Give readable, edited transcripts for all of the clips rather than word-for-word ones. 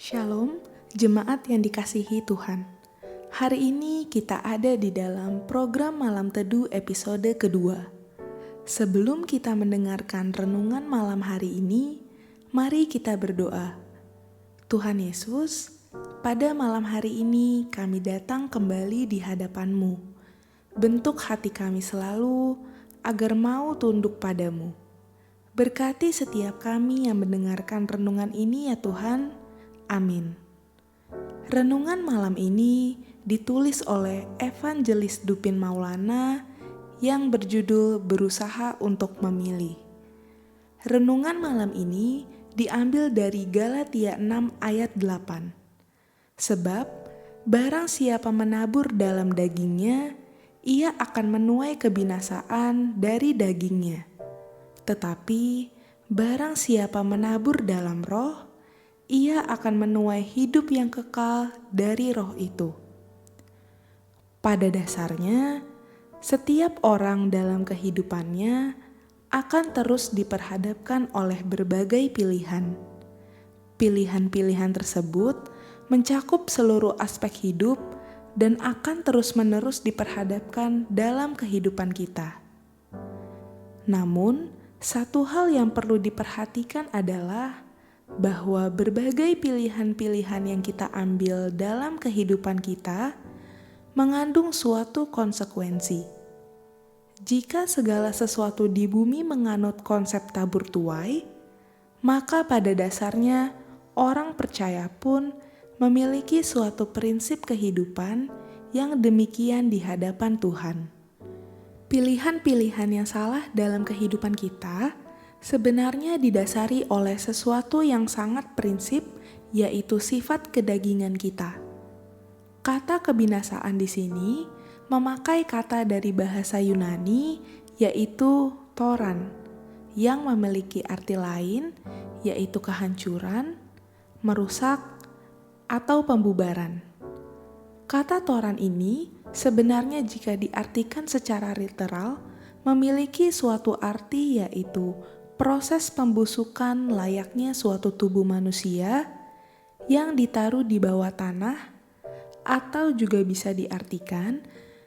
Shalom, jemaat yang dikasihi Tuhan. Hari ini kita ada di dalam program Malam Teduh episode kedua. Sebelum kita mendengarkan renungan malam hari ini, mari kita berdoa. Tuhan Yesus, pada malam hari ini kami datang kembali di hadapan-Mu. Bentuk hati kami selalu agar mau tunduk padamu. Berkati setiap kami yang mendengarkan renungan ini ya Tuhan. Amin. Renungan malam ini ditulis oleh Evangelis Dupin Maulana yang berjudul Berusaha untuk Memilih. Renungan malam ini diambil dari Galatia 6 ayat 8. Sebab barang siapa menabur dalam dagingnya, ia akan menuai kebinasaan dari dagingnya. Tetapi barang siapa menabur dalam roh, ia akan menuai hidup yang kekal dari roh itu. Pada dasarnya, setiap orang dalam kehidupannya akan terus diperhadapkan oleh berbagai pilihan. Pilihan-pilihan tersebut mencakup seluruh aspek hidup dan akan terus-menerus diperhadapkan dalam kehidupan kita. Namun, satu hal yang perlu diperhatikan adalah bahwa berbagai pilihan-pilihan yang kita ambil dalam kehidupan kita mengandung suatu konsekuensi. Jika segala sesuatu di bumi menganut konsep tabur tuai, maka pada dasarnya orang percaya pun memiliki suatu prinsip kehidupan yang demikian di hadapan Tuhan. Pilihan-pilihan yang salah dalam kehidupan kita sebenarnya didasari oleh sesuatu yang sangat prinsip, yaitu sifat kedagingan kita. Kata kebinasaan di sini memakai kata dari bahasa Yunani, yaitu toran, yang memiliki arti lain, yaitu kehancuran, merusak, atau pembubaran. Kata toran ini sebenarnya jika diartikan secara literal memiliki suatu arti, yaitu proses pembusukan layaknya suatu tubuh manusia yang ditaruh di bawah tanah, atau juga bisa diartikan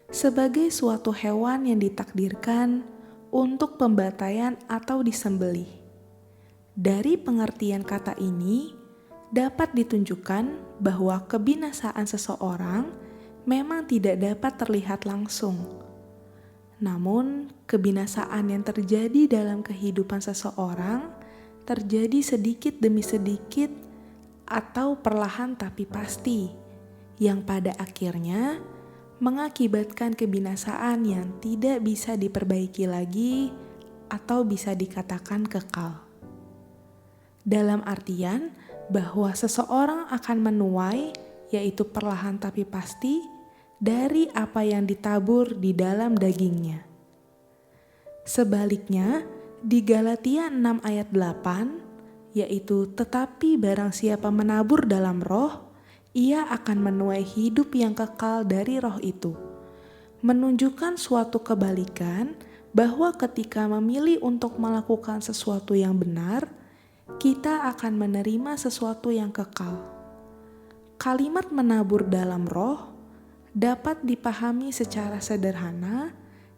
sebagai suatu hewan yang ditakdirkan untuk pembantaian atau disembelih. Dari pengertian kata ini dapat ditunjukkan bahwa kebinasaan seseorang memang tidak dapat terlihat langsung. Namun, kebinasaan yang terjadi dalam kehidupan seseorang terjadi sedikit demi sedikit atau perlahan tapi pasti, yang pada akhirnya mengakibatkan kebinasaan yang tidak bisa diperbaiki lagi atau bisa dikatakan kekal. Dalam artian bahwa seseorang akan menuai, yaitu perlahan tapi pasti, dari apa yang ditabur di dalam dagingnya. Sebaliknya, di Galatia 6 ayat 8, yaitu tetapi barang siapa menabur dalam roh, ia akan menuai hidup yang kekal dari roh itu. Menunjukkan suatu kebalikan bahwa ketika memilih untuk melakukan sesuatu yang benar, kita akan menerima sesuatu yang kekal. Kalimat menabur dalam roh dapat dipahami secara sederhana,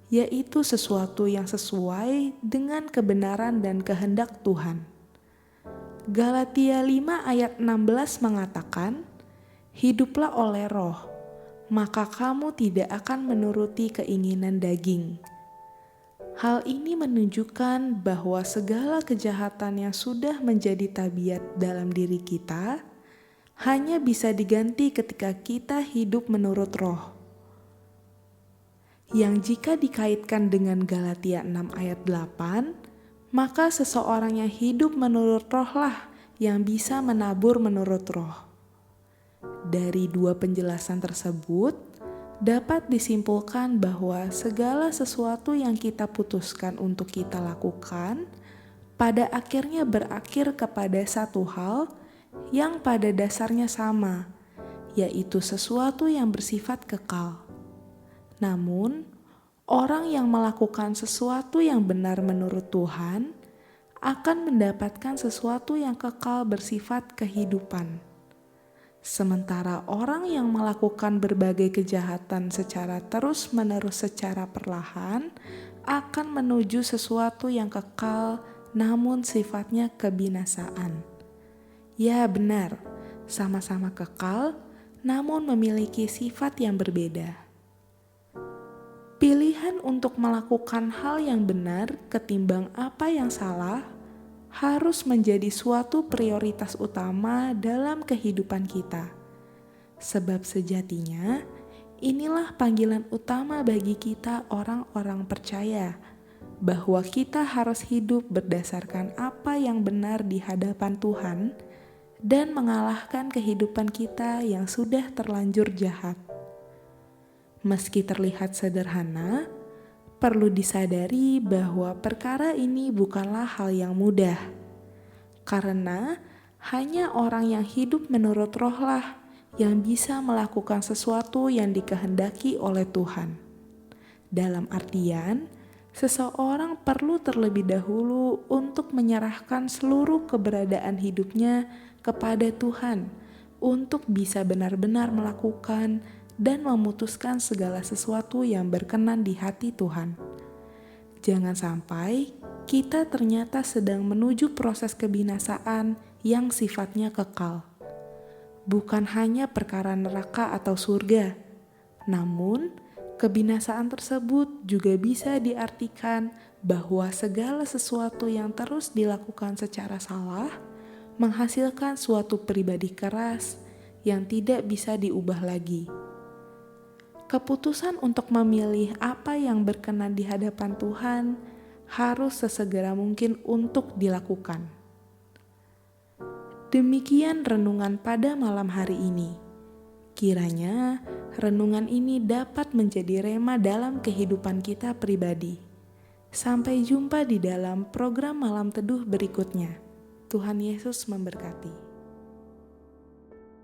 yaitu sesuatu yang sesuai dengan kebenaran dan kehendak Tuhan. Galatia 5 ayat 16 mengatakan, "Hiduplah oleh roh, maka kamu tidak akan menuruti keinginan daging." Hal ini menunjukkan bahwa segala kejahatan yang sudah menjadi tabiat dalam diri kita hanya bisa diganti ketika kita hidup menurut roh. Yang jika dikaitkan dengan Galatia 6 ayat 8, maka seseorang yang hidup menurut roh lah yang bisa menabur menurut roh. Dari dua penjelasan tersebut, dapat disimpulkan bahwa segala sesuatu yang kita putuskan untuk kita lakukan, pada akhirnya berakhir kepada satu hal yang pada dasarnya sama, yaitu sesuatu yang bersifat kekal. Namun, orang yang melakukan sesuatu yang benar menurut Tuhan akan mendapatkan sesuatu yang kekal bersifat kehidupan. Sementara orang yang melakukan berbagai kejahatan secara terus-menerus secara perlahan akan menuju sesuatu yang kekal namun sifatnya kebinasaan. Ya benar, sama-sama kekal namun memiliki sifat yang berbeda. Pilihan untuk melakukan hal yang benar ketimbang apa yang salah harus menjadi suatu prioritas utama dalam kehidupan kita. Sebab sejatinya, inilah panggilan utama bagi kita orang-orang percaya, bahwa kita harus hidup berdasarkan apa yang benar di hadapan Tuhan dan mengalahkan kehidupan kita yang sudah terlanjur jahat. Meski terlihat sederhana, perlu disadari bahwa perkara ini bukanlah hal yang mudah, karena hanya orang yang hidup menurut rohlah yang bisa melakukan sesuatu yang dikehendaki oleh Tuhan. Dalam artian, seseorang perlu terlebih dahulu untuk menyerahkan seluruh keberadaan hidupnya kepada Tuhan untuk bisa benar-benar melakukan dan memutuskan segala sesuatu yang berkenan di hati Tuhan. Jangan sampai kita ternyata sedang menuju proses kebinasaan yang sifatnya kekal. Bukan hanya perkara neraka atau surga, namun kebinasaan tersebut juga bisa diartikan bahwa segala sesuatu yang terus dilakukan secara salah menghasilkan suatu pribadi keras yang tidak bisa diubah lagi. Keputusan untuk memilih apa yang berkenan di hadapan Tuhan harus sesegera mungkin untuk dilakukan. Demikian renungan pada malam hari ini. Kiranya renungan ini dapat menjadi rema dalam kehidupan kita pribadi. Sampai jumpa di dalam program Malam Teduh berikutnya. Tuhan Yesus memberkati.